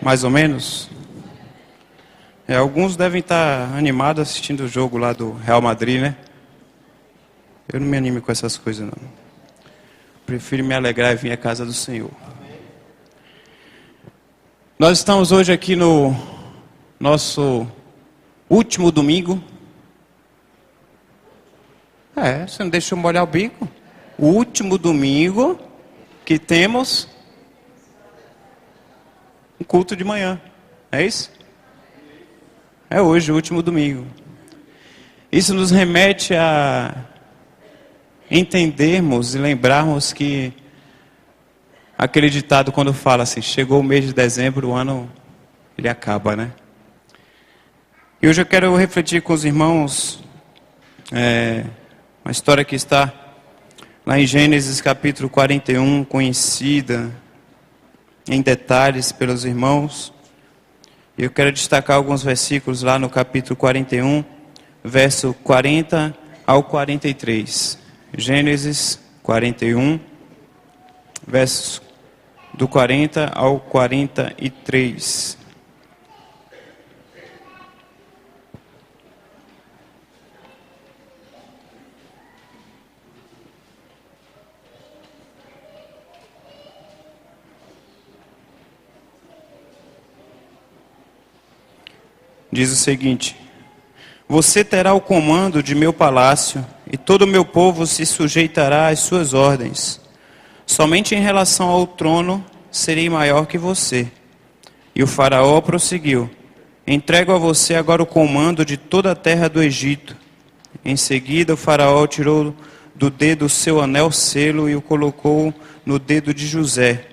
mais ou menos. Alguns devem estar animados assistindo o jogo lá do Real Madrid, né? Eu não me animo com essas coisas, não. Prefiro me alegrar e vir à casa do Senhor. Nós estamos hoje aqui no nosso último domingo. Você não deixou molhar o bico? O último domingo que temos um culto de manhã. É isso? É hoje, o último domingo. Isso nos remete a entendermos e lembrarmos que aquele ditado quando fala assim, chegou o mês de dezembro, o ano ele acaba, né? E hoje eu quero refletir com os irmãos uma história que está lá em Gênesis capítulo 41, conhecida em detalhes pelos irmãos. E eu quero destacar alguns versículos lá no capítulo 41, verso 40 ao 43. Gênesis 41, versos do 40 ao 43. Diz o seguinte: você terá o comando de meu palácio, e todo o meu povo se sujeitará às suas ordens. Somente em relação ao trono serei maior que você. E o faraó prosseguiu: entrego a você agora o comando de toda a terra do Egito. Em seguida o faraó tirou do dedo o seu anel selo e o colocou no dedo de José.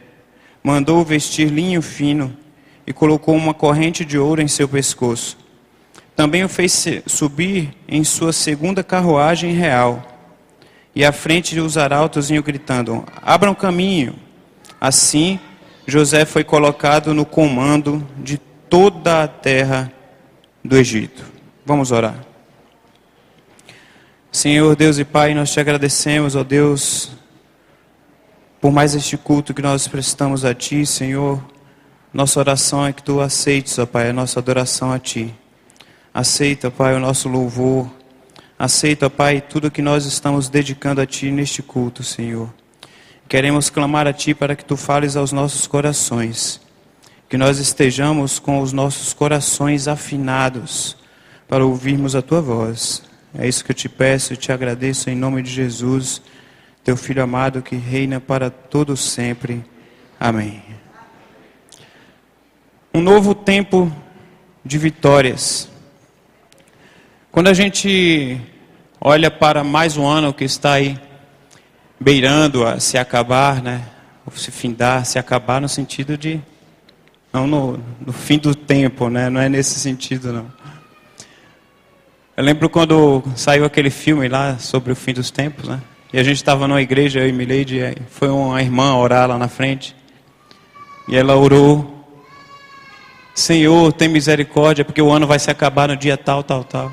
Mandou vestir linho fino e colocou uma corrente de ouro em seu pescoço. Também o fez subir em sua segunda carruagem real. E à frente os arautos iam gritando: abram caminho. Assim, José foi colocado no comando de toda a terra do Egito. Vamos orar. Senhor Deus e Pai, nós te agradecemos, ó Deus, por mais este culto que nós prestamos a Ti, Senhor. Nossa oração é que Tu aceites, ó Pai, a nossa adoração a Ti. Aceita, Pai, o nosso louvor. Aceita, Pai, tudo que nós estamos dedicando a Ti neste culto, Senhor. Queremos clamar a Ti para que Tu fales aos nossos corações. Que nós estejamos com os nossos corações afinados para ouvirmos a Tua voz. É isso que eu Te peço e Te agradeço em nome de Jesus, Teu Filho amado que reina para todo sempre. Amém. Um novo tempo de vitórias. Quando a gente olha para mais um ano que está aí beirando a se acabar, né? Ou se findar, se acabar no sentido de... Não no fim do tempo, né? Não é nesse sentido, não. Eu lembro quando saiu aquele filme lá sobre o fim dos tempos, né? E a gente estava numa igreja, eu e Milady, e foi uma irmã orar lá na frente. E ela orou: Senhor, tem misericórdia, porque o ano vai se acabar no dia tal, tal, tal.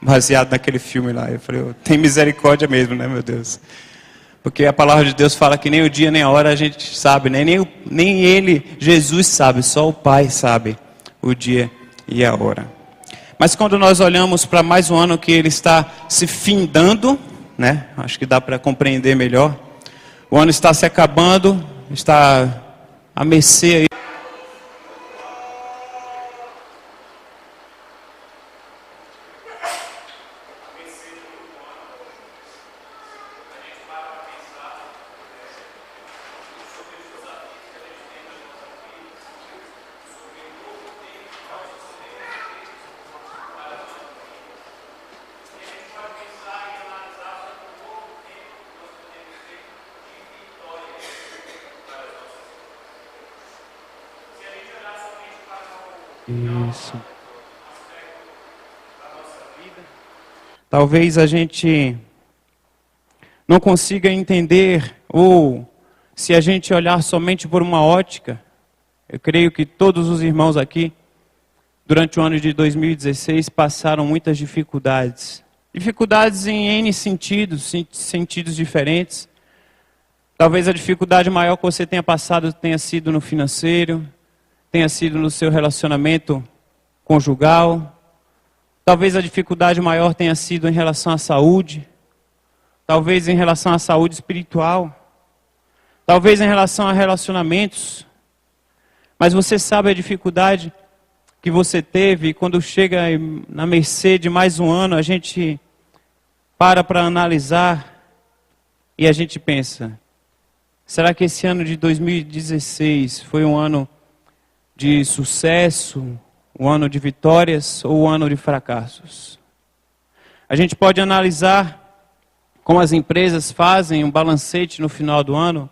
Baseado naquele filme lá. Eu falei: tem misericórdia mesmo, né, meu Deus? Porque a palavra de Deus fala que nem o dia nem a hora a gente sabe, né? Nem Ele, Jesus, sabe, só o Pai sabe o dia e a hora. Mas quando nós olhamos para mais um ano que ele está se findando, né? Acho que dá para compreender melhor. O ano está se acabando, está à mercê aí. Isso. Talvez a gente não consiga entender, ou se a gente olhar somente por uma ótica, eu creio que todos os irmãos aqui, durante o ano de 2016, passaram muitas dificuldades. Dificuldades em N sentidos, sentidos diferentes. Talvez a dificuldade maior que você tenha passado tenha sido no financeiro, tenha sido no seu relacionamento conjugal. Talvez a dificuldade maior tenha sido em relação à saúde. Talvez em relação à saúde espiritual. Talvez em relação a relacionamentos. Mas você sabe a dificuldade que você teve, e quando chega na mercê de mais um ano, a gente para analisar e a gente pensa: será que esse ano de 2016 foi um ano de sucesso, um ano de vitórias ou um ano de fracassos? A gente pode analisar como as empresas fazem um balancete no final do ano.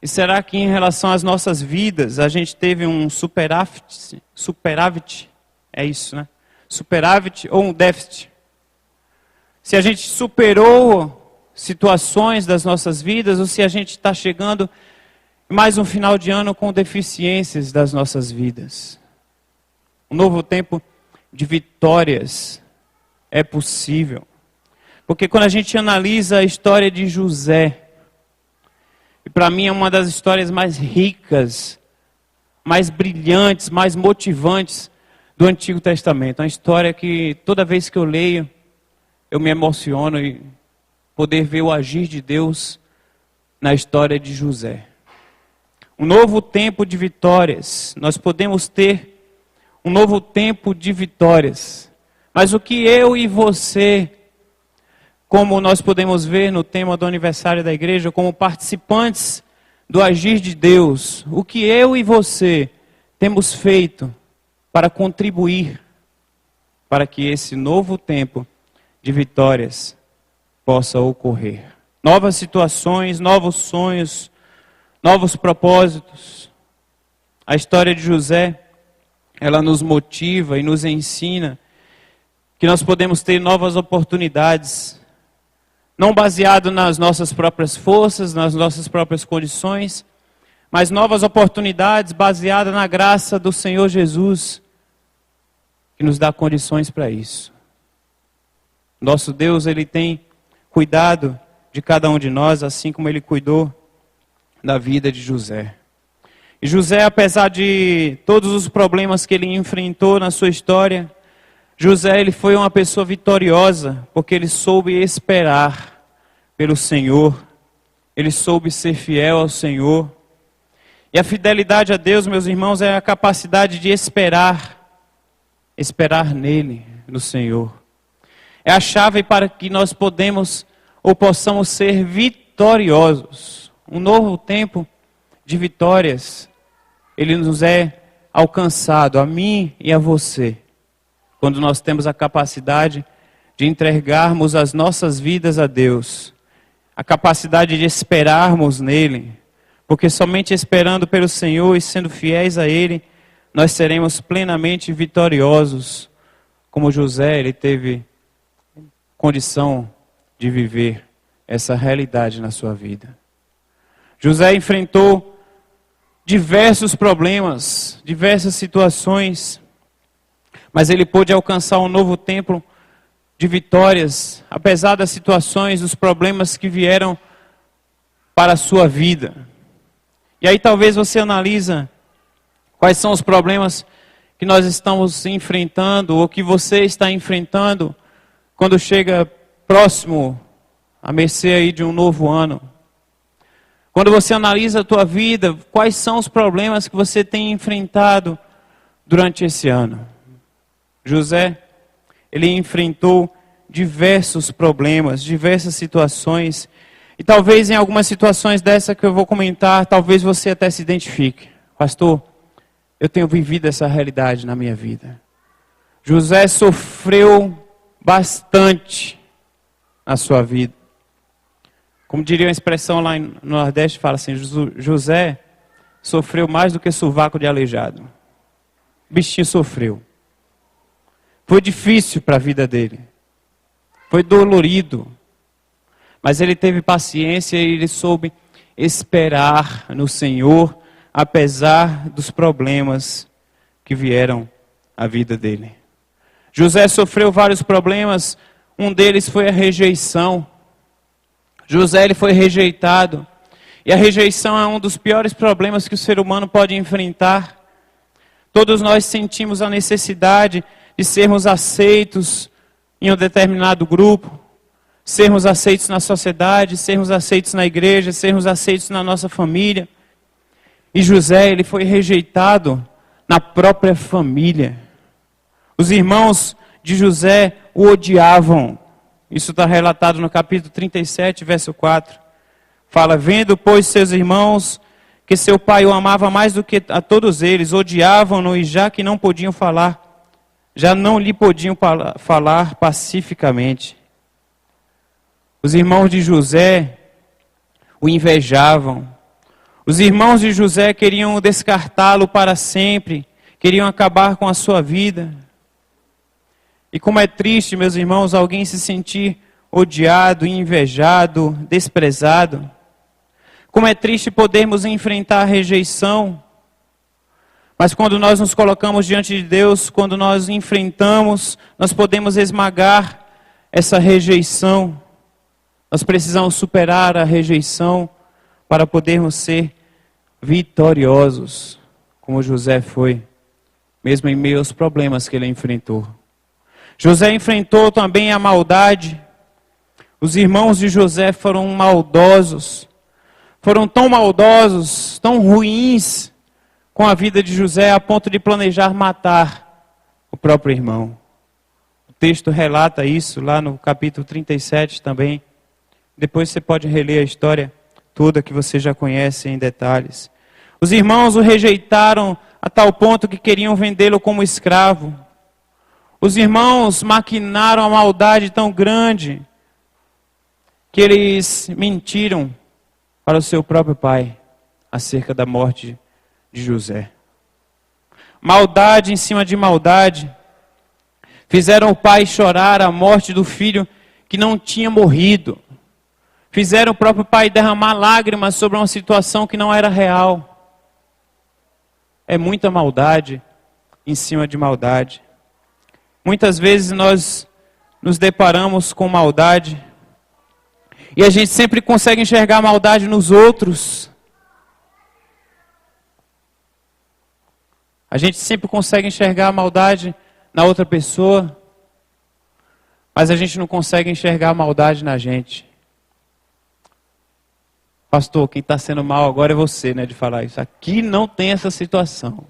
E será que em relação às nossas vidas, a gente teve um superávit, é isso, né? Superávit ou um déficit? Se a gente superou situações das nossas vidas, ou se a gente está chegando mais um final de ano com deficiências das nossas vidas. Um novo tempo de vitórias é possível. Porque quando a gente analisa a história de José, e para mim é uma das histórias mais ricas, mais brilhantes, mais motivantes do Antigo Testamento. Uma história que toda vez que eu leio, eu me emociono e poder ver o agir de Deus na história de José. Um novo tempo de vitórias. Nós podemos ter um novo tempo de vitórias. Mas o que eu e você, como nós podemos ver no tema do aniversário da igreja, como participantes do agir de Deus, o que eu e você temos feito para contribuir para que esse novo tempo de vitórias possa ocorrer. Novas situações, novos sonhos, novos propósitos. A história de José, ela nos motiva e nos ensina que nós podemos ter novas oportunidades, não baseado nas nossas próprias forças, nas nossas próprias condições, mas novas oportunidades baseadas na graça do Senhor Jesus, que nos dá condições para isso. Nosso Deus, Ele tem cuidado de cada um de nós, assim como Ele cuidou da vida de José. E José, apesar de todos os problemas que ele enfrentou na sua história, José, ele foi uma pessoa vitoriosa, porque ele soube esperar pelo Senhor, ele soube ser fiel ao Senhor. E a fidelidade a Deus, meus irmãos, é a capacidade de esperar nele, no Senhor. É a chave para que nós possamos ser vitoriosos. Um novo tempo de vitórias, ele nos é alcançado, a mim e a você, quando nós temos a capacidade de entregarmos as nossas vidas a Deus, a capacidade de esperarmos nele, porque somente esperando pelo Senhor e sendo fiéis a Ele, nós seremos plenamente vitoriosos, como José, ele teve condição de viver essa realidade na sua vida. José enfrentou diversos problemas, diversas situações, mas ele pôde alcançar um novo tempo de vitórias, apesar das situações, dos problemas que vieram para a sua vida. E aí talvez você analisa quais são os problemas que nós estamos enfrentando, ou que você está enfrentando, quando chega próximo, à mercê aí de um novo ano. Quando você analisa a tua vida, quais são os problemas que você tem enfrentado durante esse ano? José, ele enfrentou diversos problemas, diversas situações. E talvez em algumas situações dessa que eu vou comentar, talvez você até se identifique. Pastor, eu tenho vivido essa realidade na minha vida. José sofreu bastante na sua vida. Como diria uma expressão lá no Nordeste, fala assim: José sofreu mais do que sovaco de aleijado. O bichinho sofreu. Foi difícil para a vida dele. Foi dolorido. Mas ele teve paciência e ele soube esperar no Senhor, apesar dos problemas que vieram à vida dele. José sofreu vários problemas. Um deles foi a rejeição. José, ele foi rejeitado. E a rejeição é um dos piores problemas que o ser humano pode enfrentar. Todos nós sentimos a necessidade de sermos aceitos em um determinado grupo, sermos aceitos na sociedade, sermos aceitos na igreja, sermos aceitos na nossa família. E José, ele foi rejeitado na própria família. Os irmãos de José o odiavam. Isso está relatado no capítulo 37, verso 4. Fala, vendo, pois, seus irmãos que seu pai o amava mais do que a todos eles, odiavam-no e já que não podiam falar, já não lhe podiam falar pacificamente. Os irmãos de José o invejavam. Os irmãos de José queriam descartá-lo para sempre, queriam acabar com a sua vida. E como é triste, meus irmãos, alguém se sentir odiado, invejado, desprezado. Como é triste podermos enfrentar a rejeição. Mas quando nós nos colocamos diante de Deus, quando nós enfrentamos, nós podemos esmagar essa rejeição. Nós precisamos superar a rejeição para podermos ser vitoriosos, como José foi, mesmo em meio aos problemas que ele enfrentou. José enfrentou também a maldade. Os irmãos de José foram maldosos. Foram tão maldosos, tão ruins com a vida de José, a ponto de planejar matar o próprio irmão. O texto relata isso lá no capítulo 37 também. Depois você pode reler a história toda que você já conhece em detalhes. Os irmãos o rejeitaram a tal ponto que queriam vendê-lo como escravo. Os irmãos maquinaram a maldade tão grande que eles mentiram para o seu próprio pai acerca da morte de José. Maldade em cima de maldade. Fizeram o pai chorar a morte do filho que não tinha morrido. Fizeram o próprio pai derramar lágrimas sobre uma situação que não era real. É muita maldade em cima de maldade. Muitas vezes nós nos deparamos com maldade e a gente sempre consegue enxergar a maldade nos outros. A gente sempre consegue enxergar a maldade na outra pessoa, mas a gente não consegue enxergar a maldade na gente. Pastor, quem está sendo mal agora é você, né, de falar isso. Aqui não tem essa situação.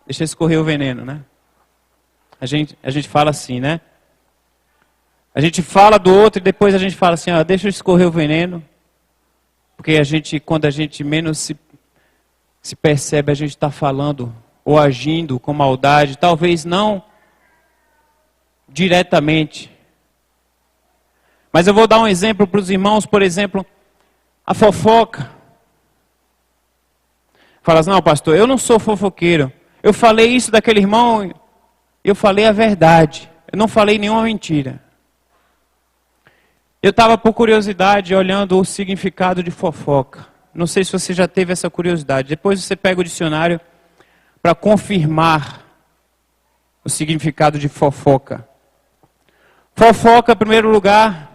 Deixa escorrer o veneno, né? A gente fala assim, né? A gente fala do outro e depois a gente fala assim, ó, deixa escorrer o veneno. Porque quando a gente menos se percebe, a gente está falando ou agindo com maldade. Talvez não diretamente. Mas eu vou dar um exemplo para os irmãos, por exemplo, a fofoca. Fala assim, não, pastor, eu não sou fofoqueiro. Eu falei isso daquele irmão, eu falei a verdade. Eu não falei nenhuma mentira. Eu estava por curiosidade olhando o significado de fofoca. Não sei se você já teve essa curiosidade. Depois você pega o dicionário para confirmar o significado de fofoca. Fofoca, em primeiro lugar.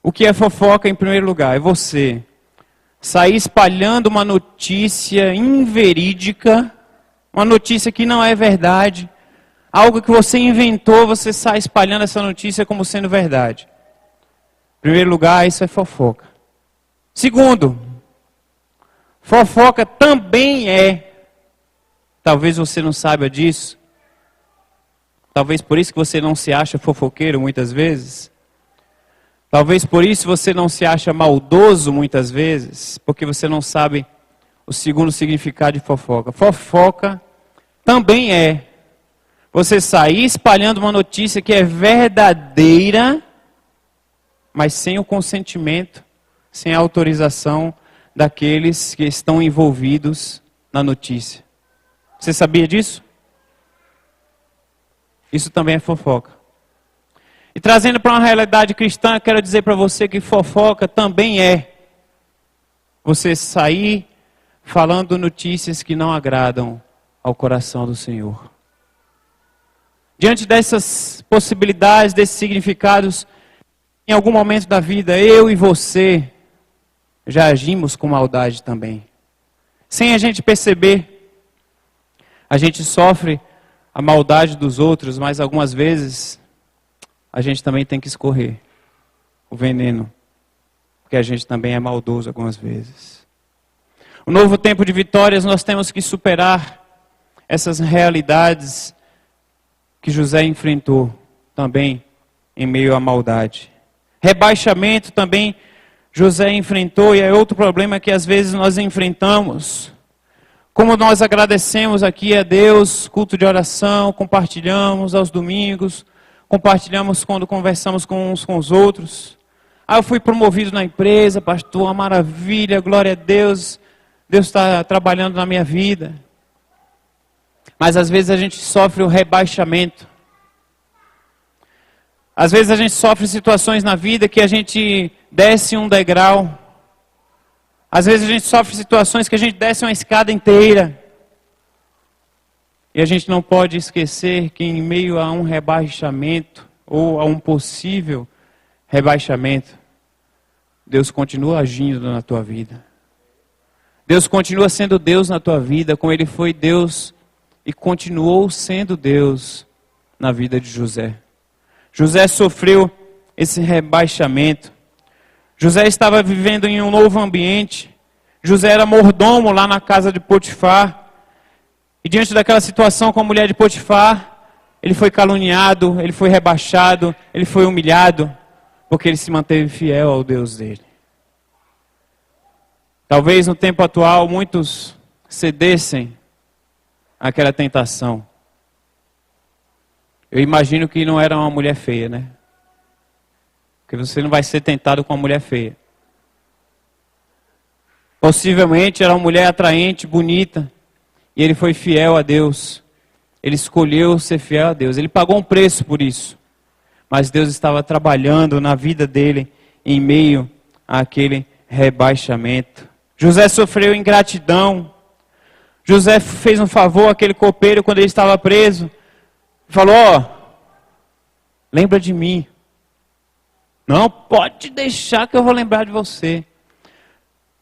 O que é fofoca, em primeiro lugar? É você sair espalhando uma notícia inverídica, uma notícia que não é verdade, algo que você inventou, você sai espalhando essa notícia como sendo verdade. Em primeiro lugar, isso é fofoca. Segundo, fofoca também talvez você não saiba disso, talvez por isso que você não se acha fofoqueiro muitas vezes, talvez por isso você não se acha maldoso muitas vezes, porque você não sabe o segundo significado de fofoca. Fofoca também você sair espalhando uma notícia que é verdadeira, mas sem o consentimento, sem a autorização daqueles que estão envolvidos na notícia. Você sabia disso? Isso também é fofoca. E trazendo para uma realidade cristã, quero dizer para você que fofoca também você sair falando notícias que não agradam ao coração do Senhor. Diante dessas possibilidades, desses significados, em algum momento da vida, eu e você já agimos com maldade também. Sem a gente perceber. A gente sofre a maldade dos outros, mas algumas vezes a gente também tem que escorrer o veneno, porque a gente também é maldoso algumas vezes. O novo tempo de vitórias, nós temos que superar essas realidades que José enfrentou também em meio à maldade. Rebaixamento também José enfrentou, e é outro problema que às vezes nós enfrentamos. Como nós agradecemos aqui a Deus, culto de oração, compartilhamos aos domingos, compartilhamos quando conversamos com uns com os outros. Eu fui promovido na empresa, pastor, uma maravilha, glória a Deus. Deus está trabalhando na minha vida. Mas às vezes a gente sofre o rebaixamento. Às vezes a gente sofre situações na vida que a gente desce um degrau. Às vezes a gente sofre situações que a gente desce uma escada inteira. E a gente não pode esquecer que em meio a um rebaixamento, ou a um possível rebaixamento, Deus continua agindo na tua vida. Deus continua sendo Deus na tua vida, como Ele foi Deus e continuou sendo Deus na vida de José. José sofreu esse rebaixamento. José estava vivendo em um novo ambiente. José era mordomo lá na casa de Potifar. E diante daquela situação com a mulher de Potifar, ele foi caluniado, ele foi rebaixado, ele foi humilhado, porque ele se manteve fiel ao Deus dele. Talvez no tempo atual muitos cedessem àquela tentação. Eu imagino que não era uma mulher feia, né? Porque você não vai ser tentado com uma mulher feia. Possivelmente era uma mulher atraente, bonita, e ele foi fiel a Deus. Ele escolheu ser fiel a Deus. Ele pagou um preço por isso. Mas Deus estava trabalhando na vida dele em meio àquele rebaixamento. José sofreu ingratidão. José fez um favor àquele copeiro quando ele estava preso. Falou, lembra de mim. Não, pode deixar que eu vou lembrar de você.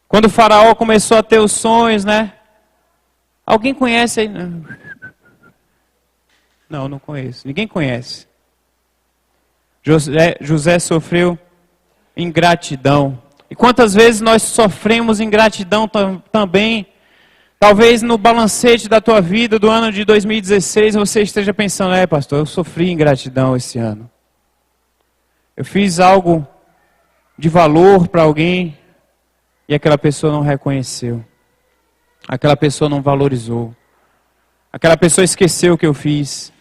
Quando o faraó começou a ter os sonhos, né? Alguém conhece aí? Não, não conheço. Ninguém conhece. José sofreu ingratidão. E quantas vezes nós sofremos ingratidão também? Talvez no balancete da tua vida do ano de 2016 você esteja pensando, pastor, eu sofri ingratidão esse ano. Eu fiz algo de valor para alguém e aquela pessoa não reconheceu. Aquela pessoa não valorizou. Aquela pessoa esqueceu o que eu fiz.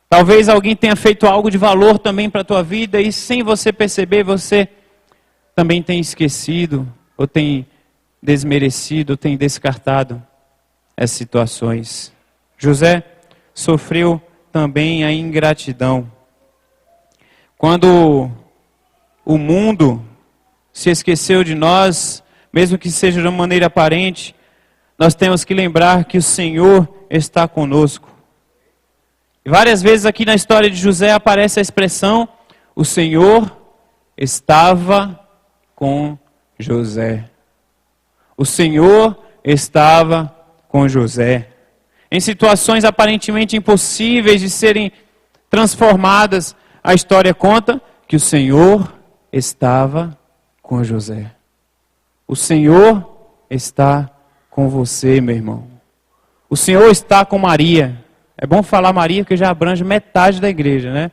Talvez alguém tenha feito algo de valor também para a tua vida e sem você perceber, você também tem esquecido, ou tem desmerecido, ou tem descartado essas situações. José sofreu também a ingratidão. Quando o mundo se esqueceu de nós, mesmo que seja de uma maneira aparente, nós temos que lembrar que o Senhor está conosco. E várias vezes aqui na história de José aparece a expressão, o Senhor estava com José. O Senhor estava com José. Em situações aparentemente impossíveis de serem transformadas, a história conta que o Senhor estava com José. O Senhor está com você, meu irmão. O Senhor está com Maria. É bom falar Maria, porque já abrange metade da igreja, né?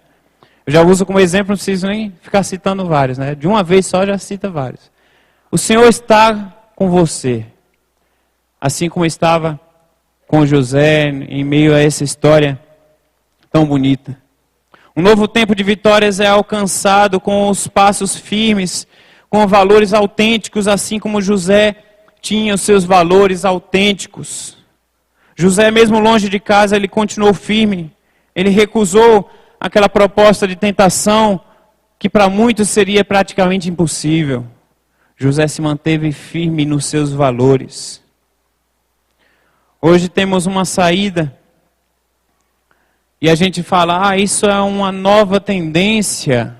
Eu já uso como exemplo, não preciso nem ficar citando vários, né? De uma vez só já cita vários. O Senhor está com você. Assim como estava com José, em meio a essa história tão bonita. Um novo tempo de vitórias é alcançado com os passos firmes, com valores autênticos, assim como José tinha os seus valores autênticos. José, mesmo longe de casa, ele continuou firme. Ele recusou aquela proposta de tentação que para muitos seria praticamente impossível. José se manteve firme nos seus valores. Hoje temos uma saída e a gente fala, isso é uma nova tendência.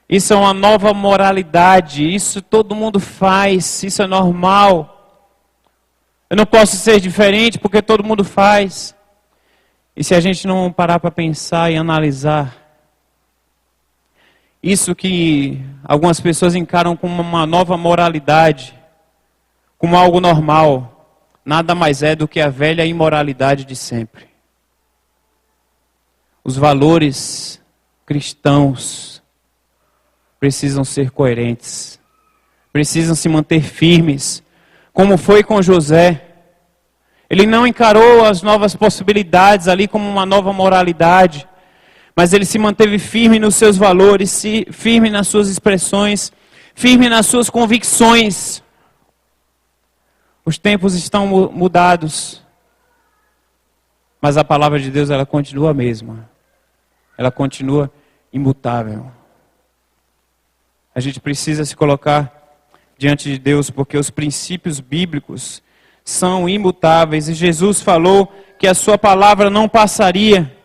Isso é uma nova moralidade, isso todo mundo faz, isso é normal. Eu não posso ser diferente porque todo mundo faz. E se a gente não parar para pensar e analisar, isso que algumas pessoas encaram como uma nova moralidade, como algo normal, nada mais é do que a velha imoralidade de sempre. Os valores cristãos precisam ser coerentes, precisam se manter firmes, como foi com José. Ele não encarou as novas possibilidades ali como uma nova moralidade, mas ele se manteve firme nos seus valores, firme nas suas expressões, firme nas suas convicções. Os tempos estão mudados, mas a palavra de Deus ela continua a mesma. Ela continua imutável. A gente precisa se colocar diante de Deus, porque os princípios bíblicos são imutáveis. E Jesus falou que a sua palavra não passaria.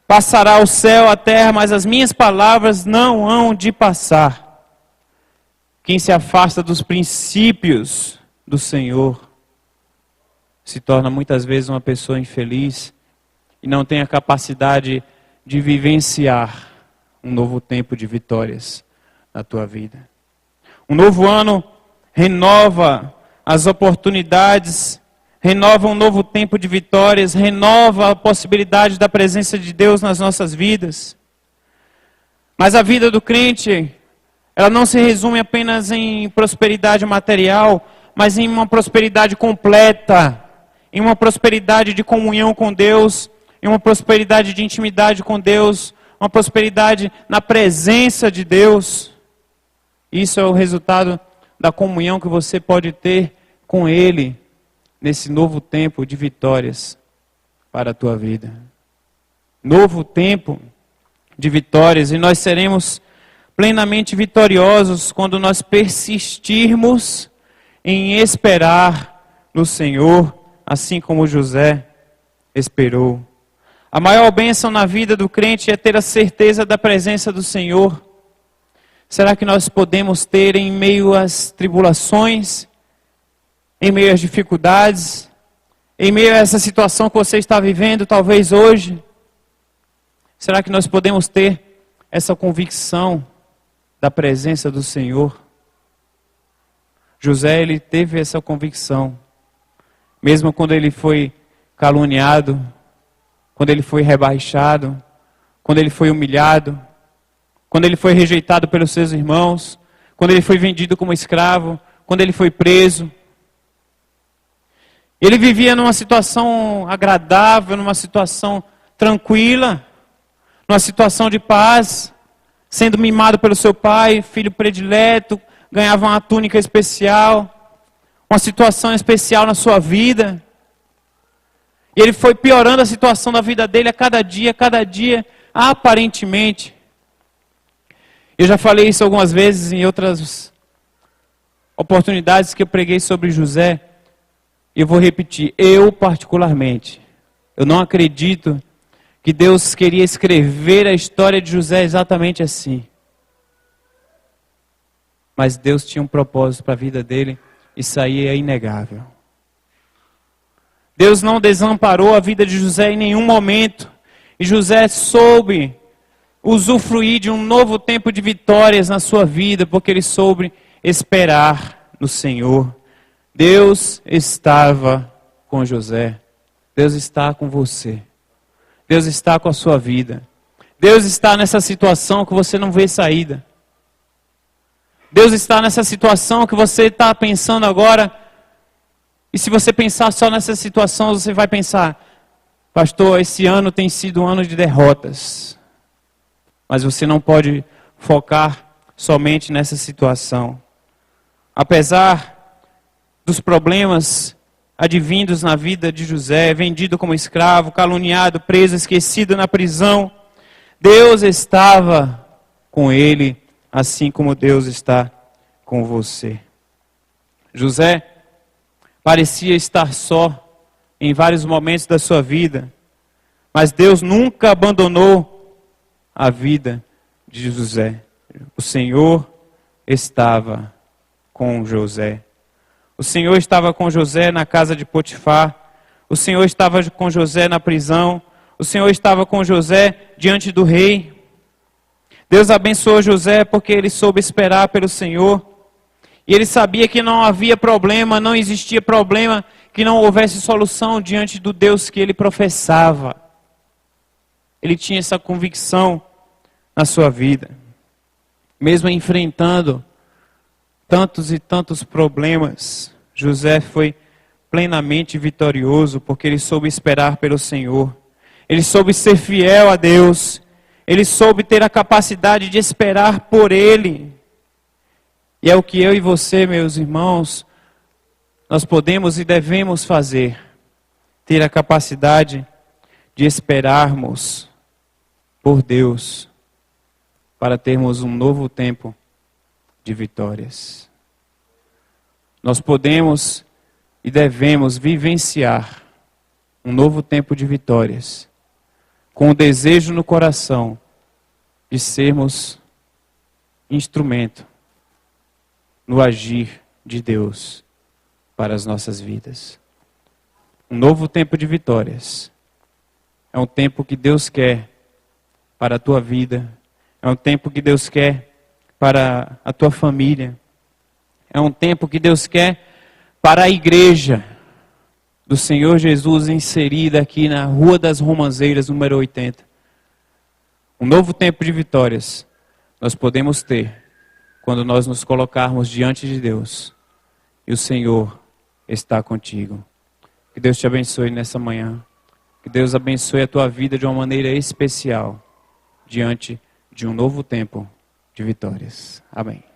Passará o céu, a terra, mas as minhas palavras não hão de passar. Quem se afasta dos princípios do Senhor se torna muitas vezes uma pessoa infeliz e não tem a capacidade de vivenciar um novo tempo de vitórias na tua vida. Um novo ano renova as oportunidades, renova um novo tempo de vitórias, renova a possibilidade da presença de Deus nas nossas vidas. Mas a vida do crente, ela não se resume apenas em prosperidade material, mas em uma prosperidade completa, em uma prosperidade de comunhão com Deus, em uma prosperidade de intimidade com Deus, uma prosperidade na presença de Deus. Isso é o resultado da comunhão que você pode ter com Ele nesse novo tempo de vitórias para a tua vida. Novo tempo de vitórias, e nós seremos plenamente vitoriosos quando nós persistirmos em esperar no Senhor, assim como José esperou. A maior bênção na vida do crente é ter a certeza da presença do Senhor. Será que nós podemos ter em meio às tribulações, em meio às dificuldades, em meio a essa situação que você está vivendo, talvez hoje? Será que nós podemos ter essa convicção da presença do Senhor? José, ele teve essa convicção, mesmo quando ele foi caluniado, quando ele foi rebaixado, quando ele foi humilhado, quando ele foi rejeitado pelos seus irmãos, quando ele foi vendido como escravo, quando ele foi preso. Ele vivia numa situação agradável, numa situação tranquila, numa situação de paz, sendo mimado pelo seu pai, filho predileto, ganhava uma túnica especial, uma situação especial na sua vida. E ele foi piorando a situação da vida dele a cada dia, aparentemente. Eu já falei isso algumas vezes em outras oportunidades que eu preguei sobre José. E eu vou repetir, eu particularmente, eu não acredito que Deus queria escrever a história de José exatamente assim. Mas Deus tinha um propósito para a vida dele, isso aí é inegável. Deus não desamparou a vida de José em nenhum momento. E José soube usufruir de um novo tempo de vitórias na sua vida, porque ele soube esperar no Senhor. Deus estava com José. Deus está com você. Deus está com a sua vida. Deus está nessa situação que você não vê saída. Deus está nessa situação que você está pensando agora. E se você pensar só nessa situação, você vai pensar: pastor, esse ano tem sido um ano de derrotas. Mas você não pode focar somente nessa situação. Apesar dos problemas advindos na vida de José, vendido como escravo, caluniado, preso, esquecido na prisão, Deus estava com ele, assim como Deus está com você. José parecia estar só em vários momentos da sua vida, mas Deus nunca abandonou a vida de José. O Senhor estava com José. O O Senhor estava com José na casa de Potifar. O Senhor estava com José na prisão. O Senhor estava com José diante do rei. Deus abençoou José porque ele soube esperar pelo Senhor. E ele sabia que não havia problema, não existia problema, que não houvesse solução diante do Deus que ele professava. Ele tinha essa convicção na sua vida. Mesmo enfrentando tantos e tantos problemas, José foi plenamente vitorioso, porque ele soube esperar pelo Senhor. Ele soube ser fiel a Deus. Ele soube ter a capacidade de esperar por Ele. E é o que eu e você, meus irmãos, nós podemos e devemos fazer. Ter a capacidade de esperarmos por Deus, para termos um novo tempo de vitórias. Nós podemos e devemos vivenciar um novo tempo de vitórias, com o desejo no coração de sermos instrumento no agir de Deus para as nossas vidas. Um novo tempo de vitórias. É um tempo que Deus quer para a tua vida. É um tempo que Deus quer para a tua família. É um tempo que Deus quer para a igreja do Senhor Jesus inserida aqui na Rua das Romazeiras, número 80. Um novo tempo de vitórias nós podemos ter quando nós nos colocarmos diante de Deus e o Senhor está contigo. Que Deus te abençoe nessa manhã. Que Deus abençoe a tua vida de uma maneira especial diante de um novo tempo de vitórias. Amém.